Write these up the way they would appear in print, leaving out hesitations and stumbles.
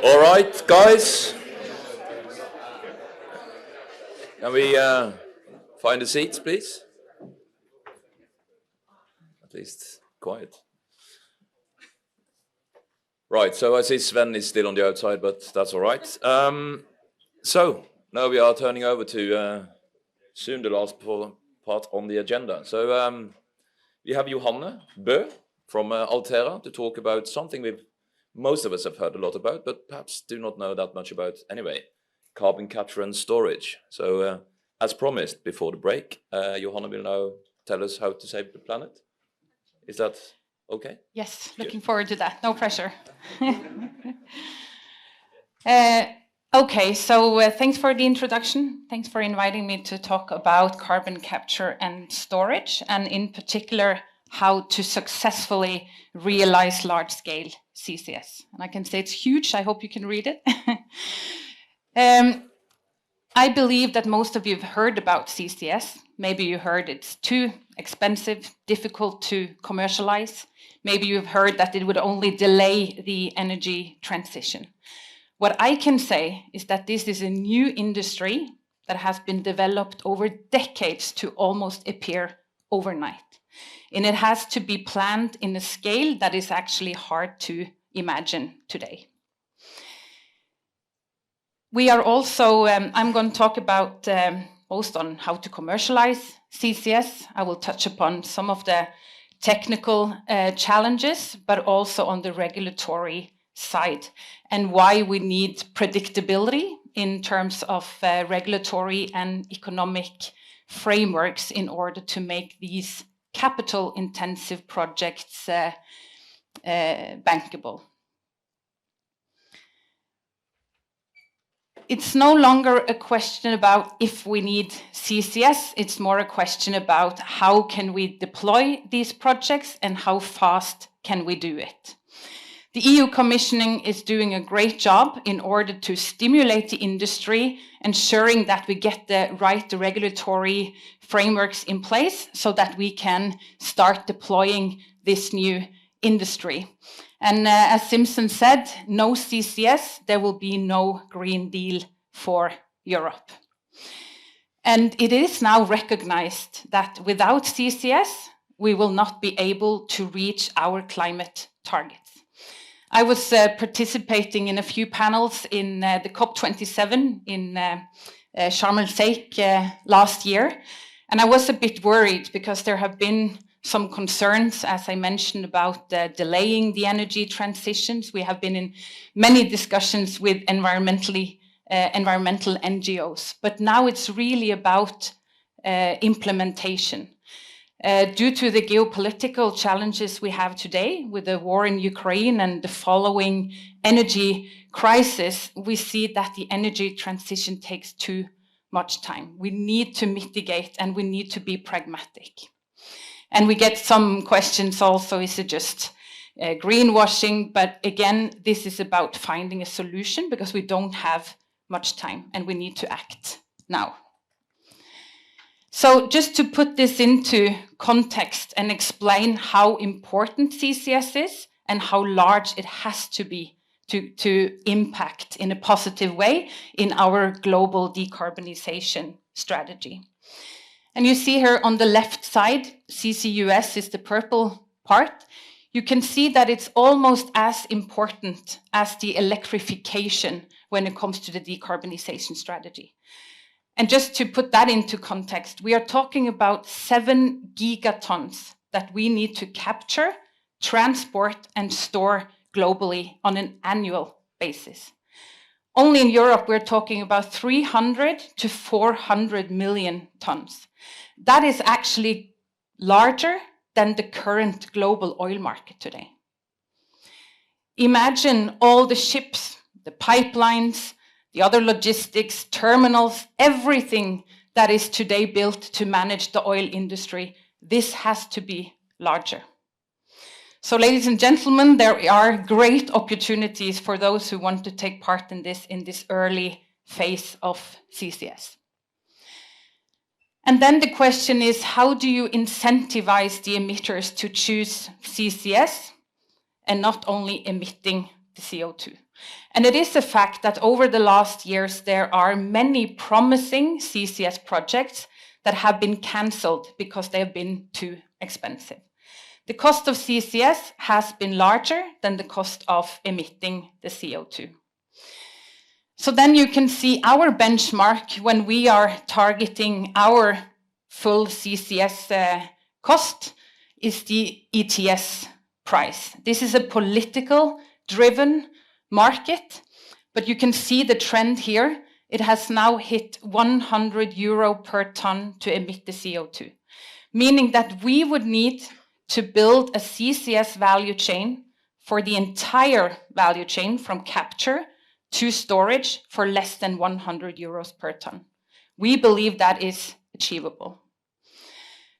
All right, guys. Can we find the seats, please? At least quiet. Right, so I see Sven is still on the outside, but that's all right. So now we are turning over to soon the last part on the agenda. So we have Johanne Bø from Altera to talk about something most of us have heard a lot about, but perhaps do not know that much about anyway, carbon capture and storage. So as promised before the break, Johanne will now tell us how to save the planet. Is that okay? Yes, looking forward to that. No pressure. Okay, so thanks for the introduction. Thanks for inviting me to talk about carbon capture and storage, and in particular, how to successfully realize large-scale CCS. And I can say it's huge. I hope you can read it. I believe that most of you have heard about CCS. Maybe you heard it's too expensive, difficult to commercialize. Maybe you've heard that it would only delay the energy transition. What I can say is that this is a new industry that has been developed over decades to almost appear overnight. And it has to be planned in a scale that is actually hard to imagine today. We are also, I'm going to talk about both on how to commercialize CCS. I will touch upon some of the technical challenges, but also on the regulatory side and why we need predictability in terms of regulatory and economic frameworks in order to make these capital-intensive projects bankable. It's no longer a question about if we need CCS, it's more a question about how can we deploy these projects and how fast can we do it. The EU Commissioning is doing a great job in order to stimulate the industry, ensuring that we get the right regulatory frameworks in place so that we can start deploying this new industry. And as Simpson said, no CCS, there will be no Green Deal for Europe. And it is now recognized that without CCS, we will not be able to reach our climate targets. I was participating in a few panels in the COP27 in Sharm el-Sheikh last year, and I was a bit worried because there have been some concerns, as I mentioned, about delaying the energy transitions. We have been in many discussions with environmental NGOs, but now it's really about implementation. Due to the geopolitical challenges we have today with the war in Ukraine and the following energy crisis, we see that the energy transition takes too much time. We need to mitigate and we need to be pragmatic. And we get some questions also, is it just greenwashing? But again, this is about finding a solution because we don't have much time and we need to act now. So just to put this into context and explain how important CCS is and how large it has to be to impact in a positive way in our global decarbonization strategy. And you see here on the left side, CCUS is the purple part. You can see that it's almost as important as the electrification when it comes to the decarbonization strategy. And just to put that into context, we are talking about 7 gigatons that we need to capture, transport, and store globally on an annual basis. Only in Europe, we're talking about 300 to 400 million tons. That is actually larger than the current global oil market today. Imagine all the ships, the pipelines, the other logistics, terminals, everything that is today built to manage the oil industry. This has to be larger. So ladies and gentlemen, there are great opportunities for those who want to take part in this early phase of CCS. And then the question is, how do you incentivize the emitters to choose CCS and not only emitting the CO2? And it is a fact that over the last years, there are many promising CCS projects that have been cancelled because they have been too expensive. The cost of CCS has been larger than the cost of emitting the CO2. So then you can see our benchmark when we are targeting our full CCS cost is the ETS price. This is a political-driven market, but you can see the trend here. It has now hit 100 euro per ton to emit the CO2, meaning that we would need to build a CCS value chain for the entire value chain from capture to storage for less than 100 euros per ton. We believe that is achievable.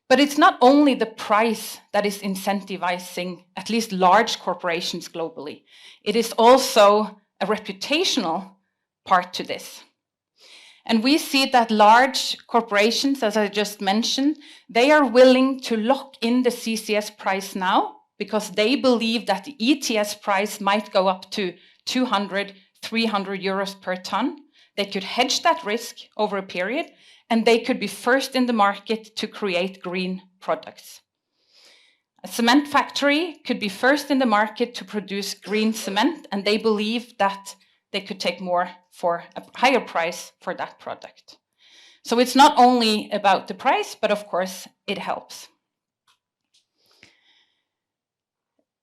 But it's not only the price that is incentivizing at least large corporations globally. It is also a reputational part to this. And we see that large corporations, as I just mentioned, they are willing to lock in the CCS price now because they believe that the ETS price might go up to 200, 300 euros per ton. They could hedge that risk over a period, and they could be first in the market to create green products. A cement factory could be first in the market to produce green cement, and they believe that they could take more for a higher price for that product. So it's not only about the price, but of course it helps.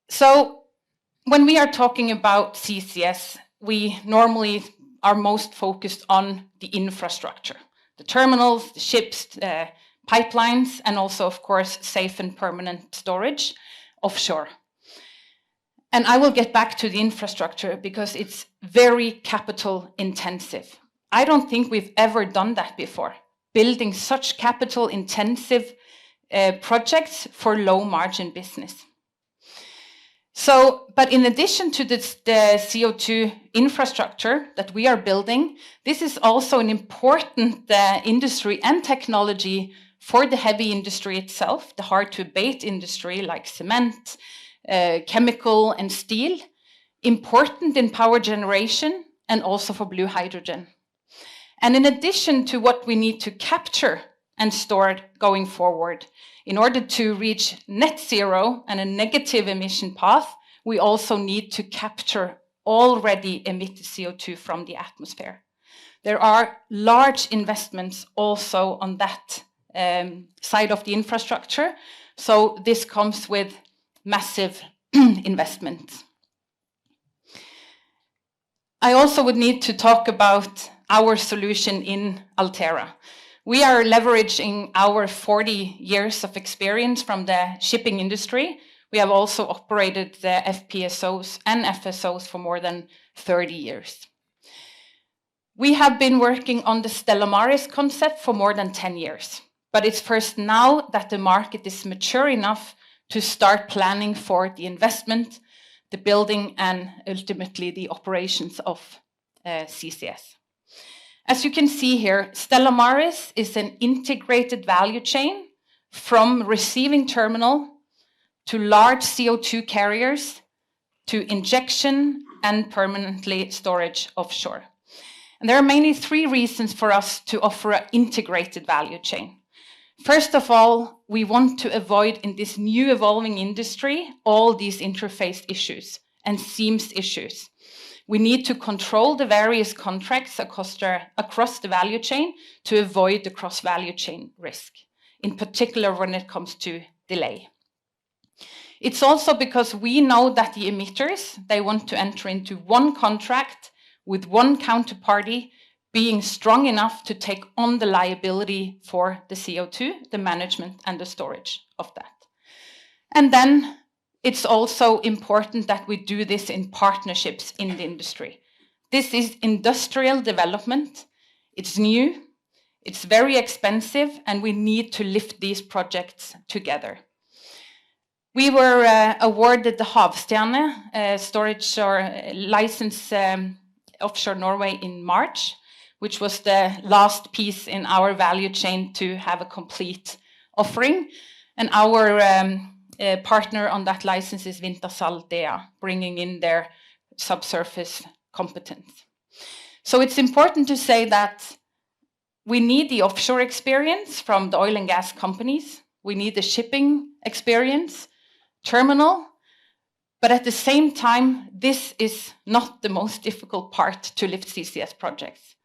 So when we are talking about CCS, we normally are most focused on the infrastructure, the terminals, the ships, the pipelines, and also, of course, safe and permanent storage offshore. And I will get back to the infrastructure because it's very capital intensive. I don't think we've ever done that before, building such capital intensive projects for low margin business. So, but in addition to the CO2 infrastructure that we are building, this is also an important industry and technology for the heavy industry itself, the hard to abate industry like cement, chemical and steel, important in power generation and also for blue hydrogen. And in addition to what we need to capture and store going forward, in order to reach net zero and a negative emission path, we also need to capture already emitted CO2 from the atmosphere. There are large investments also on that side of the infrastructure. So this comes with massive investments. I also would need to talk about our solution in Altera. We are leveraging our 40 years of experience from the shipping industry. We have also operated the FPSOs and FSOs for more than 30 years. We have been working on the Stella Maris concept for more than 10 years, but it's first now that the market is mature enough to start planning for the investment, the building, and ultimately the operations of CCS. As you can see here, Stella Maris is an integrated value chain from receiving terminal to large CO2 carriers to injection and permanently storage offshore. And there are mainly three reasons for us to offer an integrated value chain. First of all, we want to avoid in this new evolving industry all these interface issues and seams issues. We need to control the various contracts across the value chain to avoid the cross-value chain risk, in particular when it comes to delay. It's also because we know that the emitters, they want to enter into one contract with one counterparty being strong enough to take on the liability for the CO2, the management and the storage of that. And then it's also important that we do this in partnerships in the industry. This is industrial development. It's new, it's very expensive, and we need to lift these projects together. We were awarded the Havstjerne storage or license offshore Norway in March, which was the last piece in our value chain to have a complete offering. And our partner on that license is Wintershall Dea, bringing in their subsurface competence. So it's important to say that we need the offshore experience from the oil and gas companies. We need the shipping experience, terminal, but at the same time, this is not the most difficult part to lift CCS projects.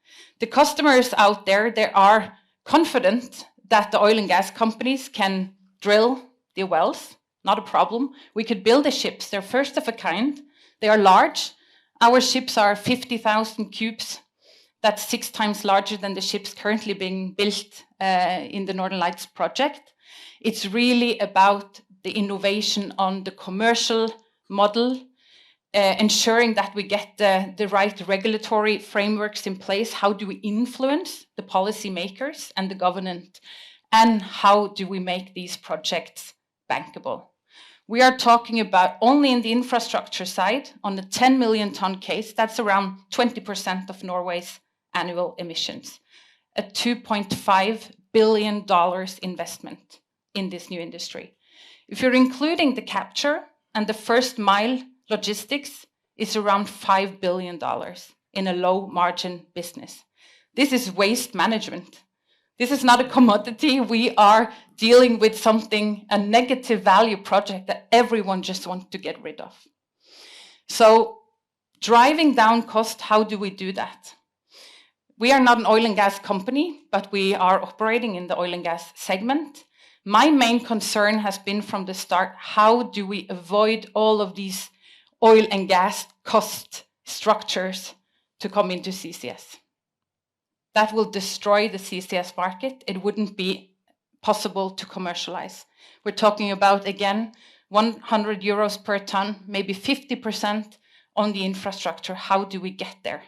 The customers out there, they are confident that the oil and gas companies can drill the wells, not a problem. We could build the ships, they're first of a kind, they are large. Our ships are 50,000 cubes. That's 6 times larger than the ships currently being built in the Northern Lights project. It's really about the innovation on the commercial model, ensuring that we get the right regulatory frameworks in place. How do we influence the policymakers and the government? And how do we make these projects bankable? We are talking about only in the infrastructure side, on the 10 million ton case, that's around 20% of Norway's annual emissions, a $2.5 billion investment in this new industry. If you're including the capture and the first mile logistics, it's around $5 billion in a low margin business. This is waste management. This is not a commodity. We are dealing with something, a negative value project that everyone just wants to get rid of. So driving down cost, how do we do that? We are not an oil and gas company, but we are operating in the oil and gas segment. My main concern has been from the start, how do we avoid all of these oil and gas cost structures to come into CCS? That will destroy the CCS market. It wouldn't be possible to commercialize. We're talking about, again, 100 euros per ton, maybe 50% on the infrastructure. How do we get there?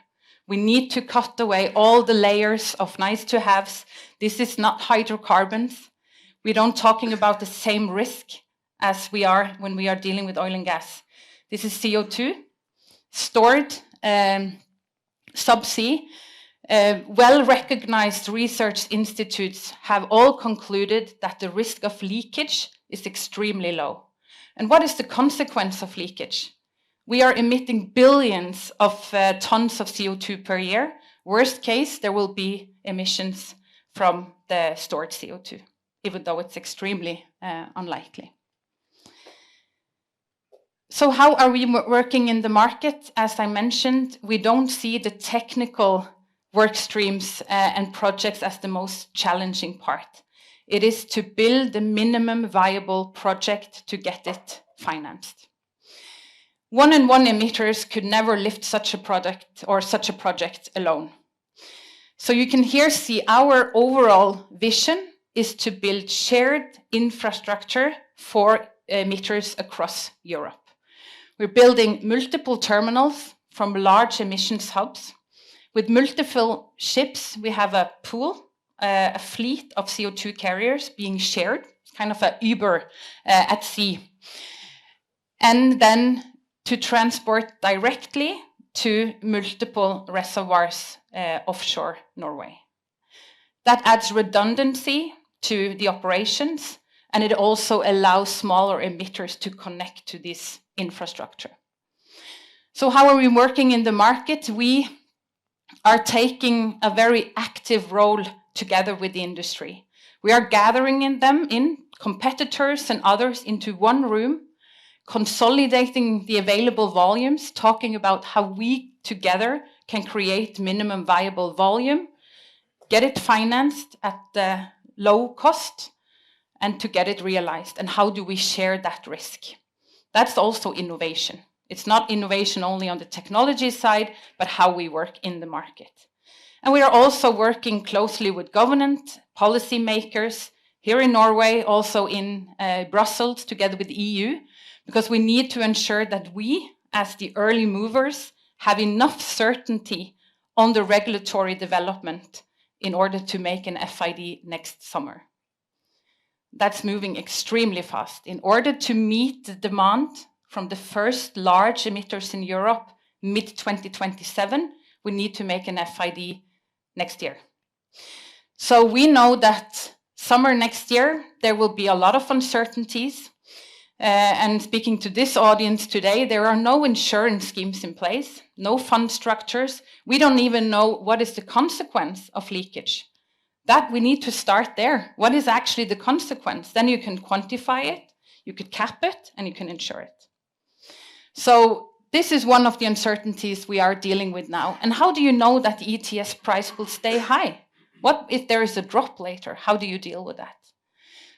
We need to cut away all the layers of nice to haves. This is not hydrocarbons. We don't talking about the same risk as we are when we are dealing with oil and gas. This is CO2 stored subsea. Well-recognized research institutes have all concluded that the risk of leakage is extremely low. And what is the consequence of leakage? We are emitting billions of tons of CO2 per year. Worst case, there will be emissions from the stored CO2, even though it's extremely unlikely. So how are we working in the market? As I mentioned, we don't see the technical work streams and projects as the most challenging part. It is to build the minimum viable project to get it financed. One-on-one emitters could never lift such a product or such a project alone. So you can here see our overall vision is to build shared infrastructure for emitters across Europe. We're building multiple terminals from large emissions hubs. With multiple ships, we have a pool, a fleet of CO2 carriers being shared, kind of a Uber at sea. And then to transport directly to multiple reservoirs offshore Norway. That adds redundancy to the operations, and it also allows smaller emitters to connect to this infrastructure. So how are we working in the market? We are taking a very active role together with the industry. We are gathering in competitors and others into one room, consolidating the available volumes, talking about how we together can create minimum viable volume, get it financed at the low cost, and to get it realized. And how do we share that risk? That's also innovation. It's not innovation only on the technology side, but how we work in the market. And we are also working closely with government, policymakers here in Norway, also in Brussels, together with the EU, because we need to ensure that we, as the early movers, have enough certainty on the regulatory development in order to make an FID next summer. That's moving extremely fast. In order to meet the demand from the first large emitters in Europe, mid-2027, we need to make an FID next year. So we know that summer next year, there will be a lot of uncertainties. And speaking to this audience today, there are no insurance schemes in place, no fund structures. We don't even know what is the consequence of leakage. That we need to start there. What is actually the consequence? Then you can quantify it, you could cap it, and you can insure it. So this is one of the uncertainties we are dealing with now. And how do you know that the ETS price will stay high? What if there is a drop later? How do you deal with that?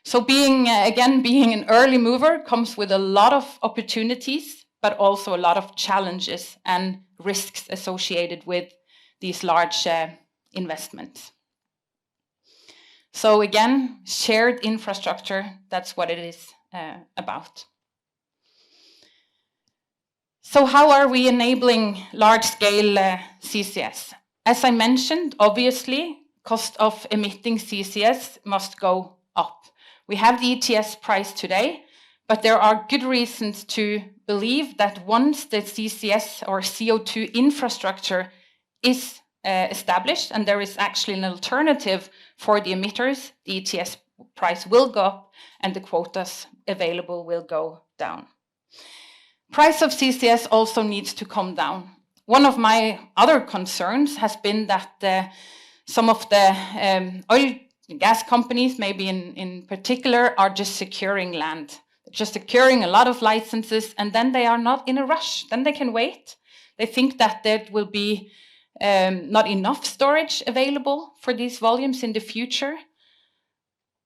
So being an early mover comes with a lot of opportunities, but also a lot of challenges and risks associated with these large investments. So again, shared infrastructure, that's what it is about. So how are we enabling large-scale CCS? As I mentioned, obviously, cost of emitting CCS must go up. We have the ETS price today, but there are good reasons to believe that once the CCS or CO2 infrastructure is established and there is actually an alternative for the emitters, the ETS price will go up and the quotas available will go down. Price of CCS also needs to come down. One of my other concerns has been that some of the oil and gas companies, maybe in particular, are just securing land, just securing a lot of licenses, and then they are not in a rush. Then they can wait. They think that there will be not enough storage available for these volumes in the future,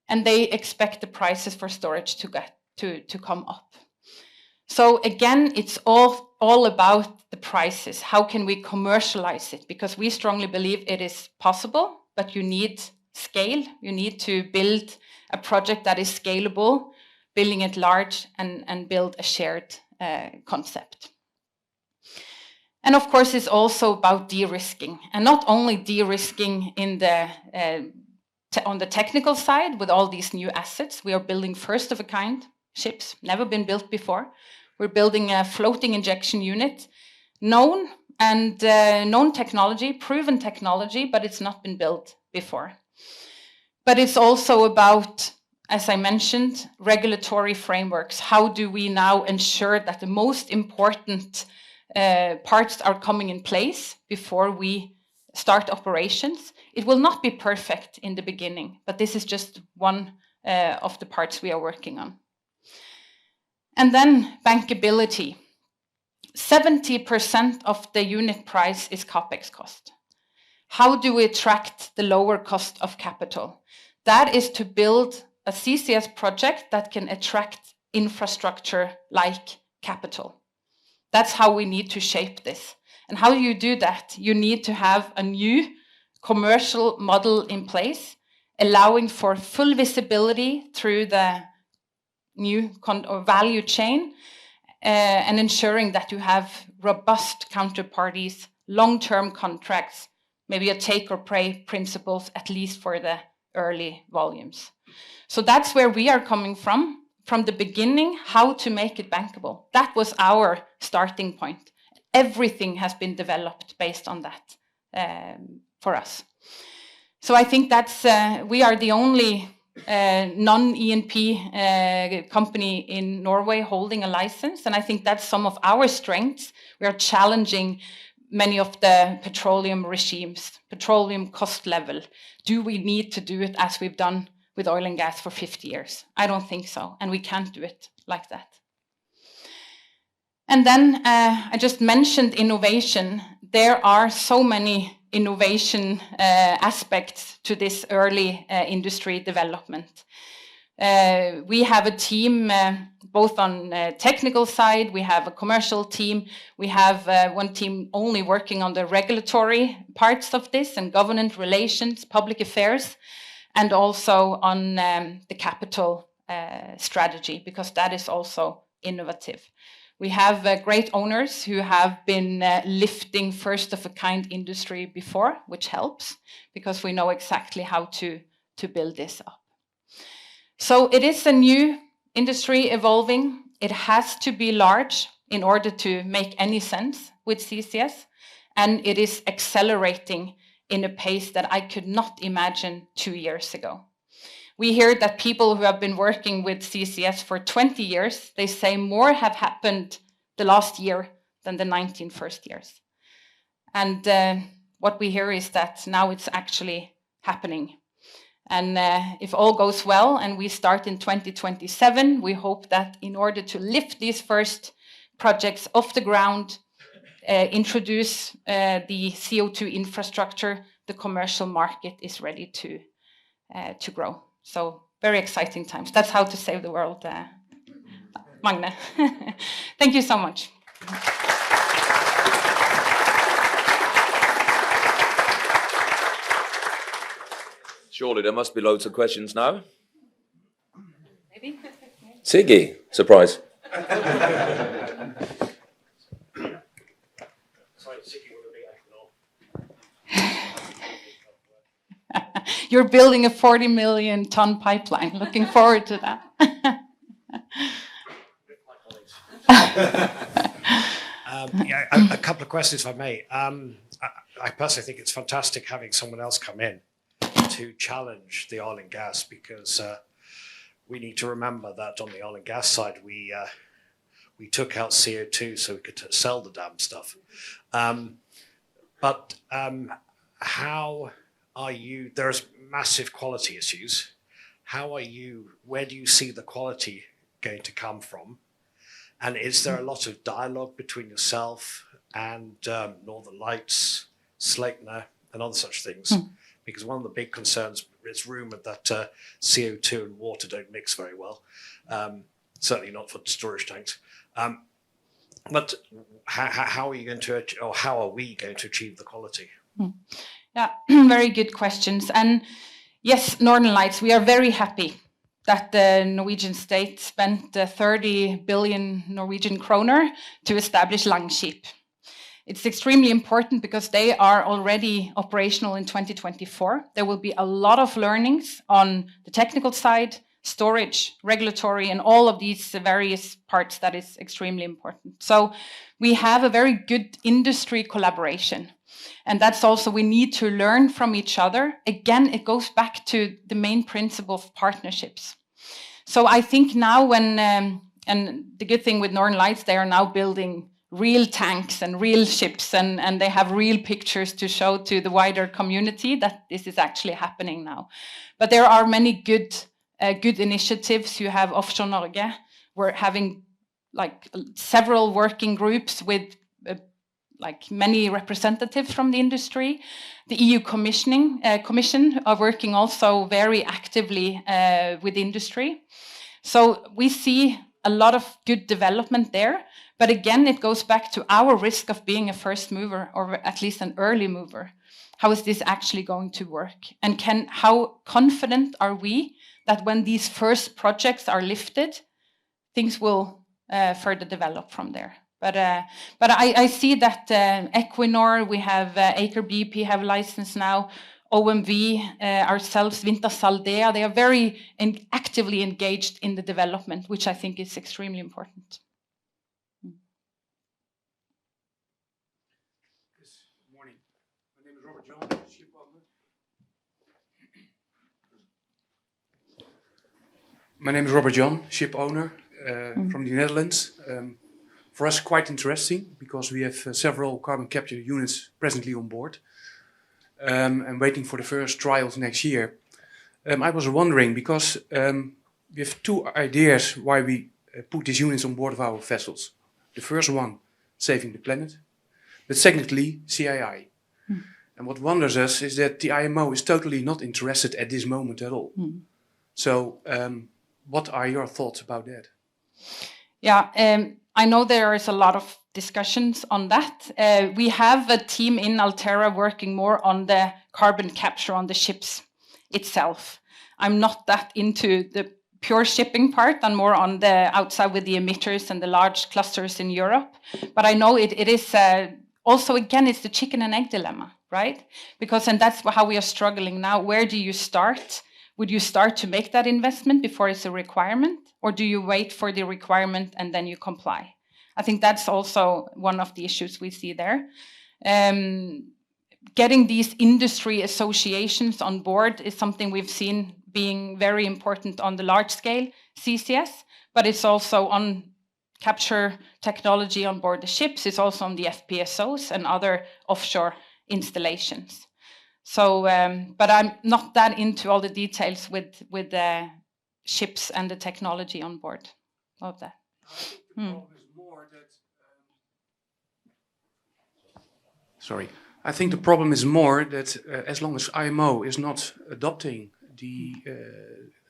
and they expect the prices for storage to come up. So again, it's all about the prices. How can we commercialize it? Because we strongly believe it is possible, but you need scale. You need to build a project that is scalable, building it large, and build a shared concept. And of course, it's also about de-risking, and not only de-risking in the on the technical side with all these new assets. We are building first-of-a-kind ships, never been built before. We're building a floating injection unit, known technology, proven technology, but it's not been built before. But it's also about, as I mentioned, regulatory frameworks. How do we now ensure that the most important parts are coming in place before we start operations? It will not be perfect in the beginning, but this is just one of the parts we are working on. And then bankability. 70% of the unit price is CapEx cost. How do we attract the lower cost of capital? That is to build a CCS project that can attract infrastructure like capital. That's how we need to shape this. And how do you do that? You need to have a new commercial model in place, allowing for full visibility through the new value chain, and ensuring that you have robust counterparties, long-term contracts, maybe a take or pay principles, at least for the early volumes. So that's where we are coming from the beginning, how to make it bankable. That was our starting point. Everything has been developed based on that for us. So I think that's, we are the only non-E&P company in Norway holding a license, and I think that's some of our strengths. We are challenging many of the petroleum regimes, petroleum cost level. Do we need to do it as we've done with oil and gas for 50 years? I don't think so, and we can't do it like that. And then I just mentioned innovation. There are so many innovation aspects to this early industry development. We have a team both on technical side, we have a commercial team, we have one team only working on the regulatory parts of this and government relations, public affairs, and also on the capital strategy, because that is also innovative. We have great owners who have been lifting first-of-a-kind industry before, which helps, because we know exactly how to build this up. So it is a new industry evolving. It has to be large in order to make any sense with CCS, and it is accelerating in a pace that I could not imagine 2 years ago. We hear that people who have been working with CCS for 20 years, they say more have happened the last year than the 19 first years. And what we hear is that now it's actually happening. And if all goes well and we start in 2027, we hope that in order to lift these first projects off the ground, introduce the CO2 infrastructure, the commercial market is ready to grow. So very exciting times. That's how to save the world, Magne. Thank you so much. Surely there must be loads of questions now. Maybe. Siggy, surprise. You're building a 40 million ton pipeline. Looking forward to that. A couple of questions, if I may. I personally think it's fantastic having someone else come in to challenge the oil and gas, because we need to remember that on the oil and gas side, we took out CO2 so we could sell the damn stuff. But how are you? There's massive quality issues. Where do you see the quality going to come from? And is there a lot of dialogue between yourself and Northern Lights, Sleipner, and other such things? Because one of the big concerns, it's rumoured that CO2 and water don't mix very well, certainly not for storage tanks. But how are you going to, or how are we going to achieve the quality? Yeah, very good questions. And yes, Northern Lights, we are very happy that the Norwegian state spent 30 billion Norwegian kroner to establish Longship. It's extremely important because they are already operational in 2024. There will be a lot of learnings on the technical side, storage, regulatory, and all of these various parts that is extremely important. So we have a very good industry collaboration. And that's also, we need to learn from each other. Again, it goes back to the main principle of partnerships. So I think now when, and the good thing with Northern Lights, they are now building real tanks and real ships, and they have real pictures to show to the wider community that this is actually happening now. But there are many good initiatives. You have Offshore Norge. We're having like several working groups with like many representatives from the industry. The EU Commission are working also very actively with industry. So we see a lot of good development there. But again, it goes back to our risk of being a first mover, or at least an early mover. How is this actually going to work? And how confident are we that when these first projects are lifted, things will further develop from there? But I see that Equinor, we have Aker BP have license now, OMV, ourselves, Wintershall Dea, they are very actively engaged in the development, which I think is extremely important. Good morning. My name is Robert John, ship owner. My name is Robert John, ship owner from the Netherlands. For us, quite interesting because we have several carbon capture units presently on board and waiting for the first trials next year. I was wondering because we have two ideas why we put these units on board of our vessels. The first one, saving the planet, but secondly, CII. And what wonders us is that the IMO is totally not interested at this moment at all. So what are your thoughts about that? Yeah, I know there is a lot of discussions on that. We have a team in Altera working more on the carbon capture on the ships itself. I'm not that into the pure shipping part. I'm more on the outside with the emitters and the large clusters in Europe. But I know it is also, again, it's the chicken and egg dilemma, right? Because, and that's how we are struggling now. Where do you start? Would you start to make that investment before it's a requirement? Or do you wait for the requirement and then you comply? I think that's also one of the issues we see there. Getting these industry associations on board is something we've seen being very important on the large scale CCS, but it's also on capture technology on board the ships. It's also on the FPSOs and other offshore installations. So, but I'm not that into all the details with the ships and the technology on board of that. I think the problem is more that as long as IMO is not adopting the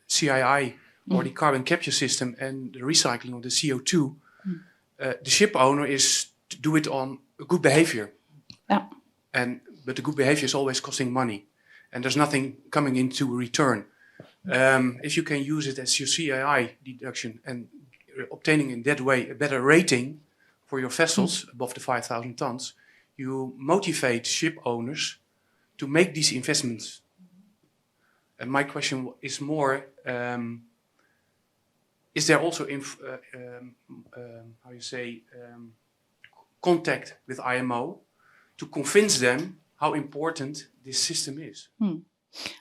CII or the carbon capture system and the recycling of the CO2, the ship owner is to do it on good behavior. Yeah. But the good behavior is always costing money, and there's nothing coming into return. If you can use it as your CII deduction and obtaining in that way a better rating for your vessels above the 5,000 tons, you motivate ship owners to make these investments. And my question is more, is there also contact with IMO to convince them how important this system is?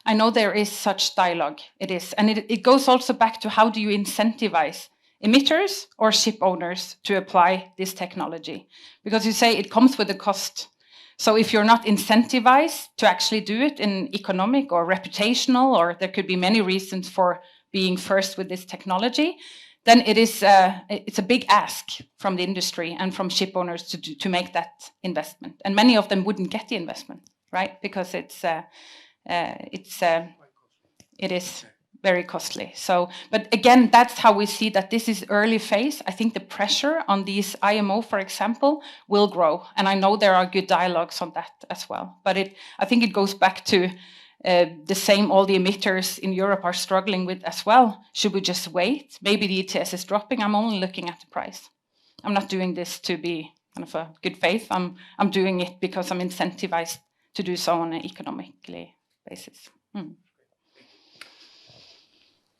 I know there is such dialogue. It is. And it goes also back to how do you incentivize emitters or ship owners to apply this technology? Because you say it comes with a cost. So if you're not incentivized to actually do it in economic or reputational, or there could be many reasons for being first with this technology, then it's a big ask from the industry and from ship owners to make that investment. And many of them wouldn't get the investment, right? Because it is very costly. So, but again, that's how we see that this is early phase. I think the pressure on these IMO, for example, will grow. And I know there are good dialogues on that as well. But I think it goes back to the same all the emitters in Europe are struggling with as well. Should we just wait? Maybe the ETS is dropping. I'm only looking at the price. I'm not doing this to be kind of a good faith. I'm doing it because I'm incentivized to do so on an economically basis.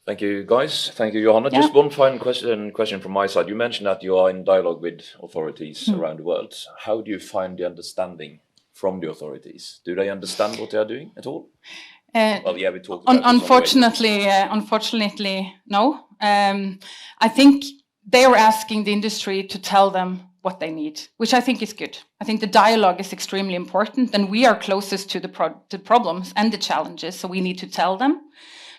Thank you, guys. Thank you, Johanna. Yeah. Just one final question from my side. You mentioned that you are in dialogue with authorities around the world. How do you find the understanding from the authorities? Do they understand what they are doing at all? Well, yeah, we talked about unfortunately, no. I think they are asking the industry to tell them what they need, which I think is good. I think the dialogue is extremely important, and we are closest to the problems and the challenges, so we need to tell them.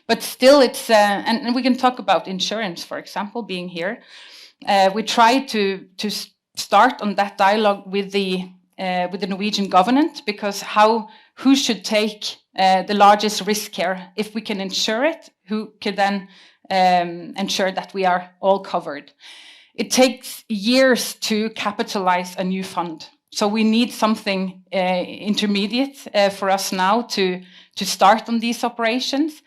But still, it's and we can talk about insurance, for example, being here. We try to start on that dialogue with the Norwegian government, because who should take the largest risk here? If we can insure it, who could then ensure that we are all covered? It takes years to capitalize a new fund. So we need something intermediate for us now to start on these operations.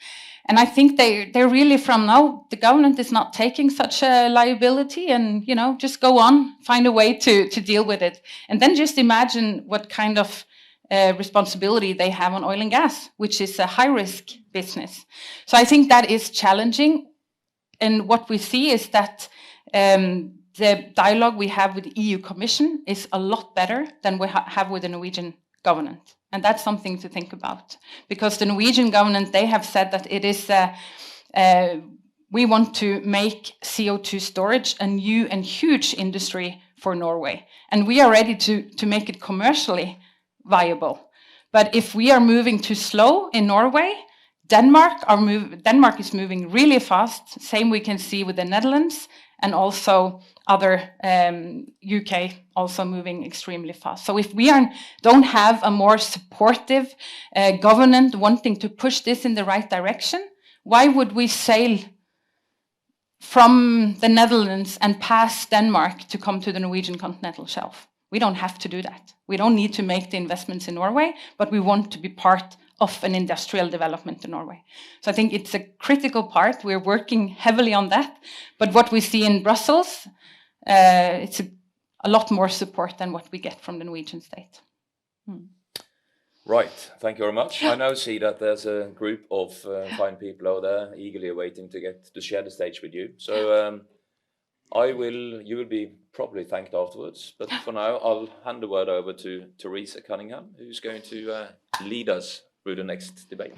And I think they're really from now, the government is not taking such a liability, and, just go on, find a way to deal with it. And then just imagine what kind of responsibility they have on oil and gas, which is a high-risk business. So I think that is challenging. And what we see is that the dialogue we have with the EU Commission is a lot better than we have with the Norwegian government. And that's something to think about, because the Norwegian government, they have said that it is, we want to make CO2 storage a new and huge industry for Norway. And we are ready to make it commercially viable. But if we are moving too slow in Norway, Denmark is moving really fast. Same we can see with the Netherlands, and also other UK also moving extremely fast. So if we don't have a more supportive government wanting to push this in the right direction, why would we sail from the Netherlands and pass Denmark to come to the Norwegian continental shelf? We don't have to do that. We don't need to make the investments in Norway, but we want to be part of an industrial development in Norway. So I think it's a critical part. We're working heavily on that. But what we see in Brussels, it's a lot more support than what we get from the Norwegian state. Right, thank you very much. I now see that there's a group of fine people out there eagerly waiting to share the stage with you. So you will be probably thanked afterwards. But for now, I'll hand the word over to Teresa Cunningham, who's going to lead us through the next debate.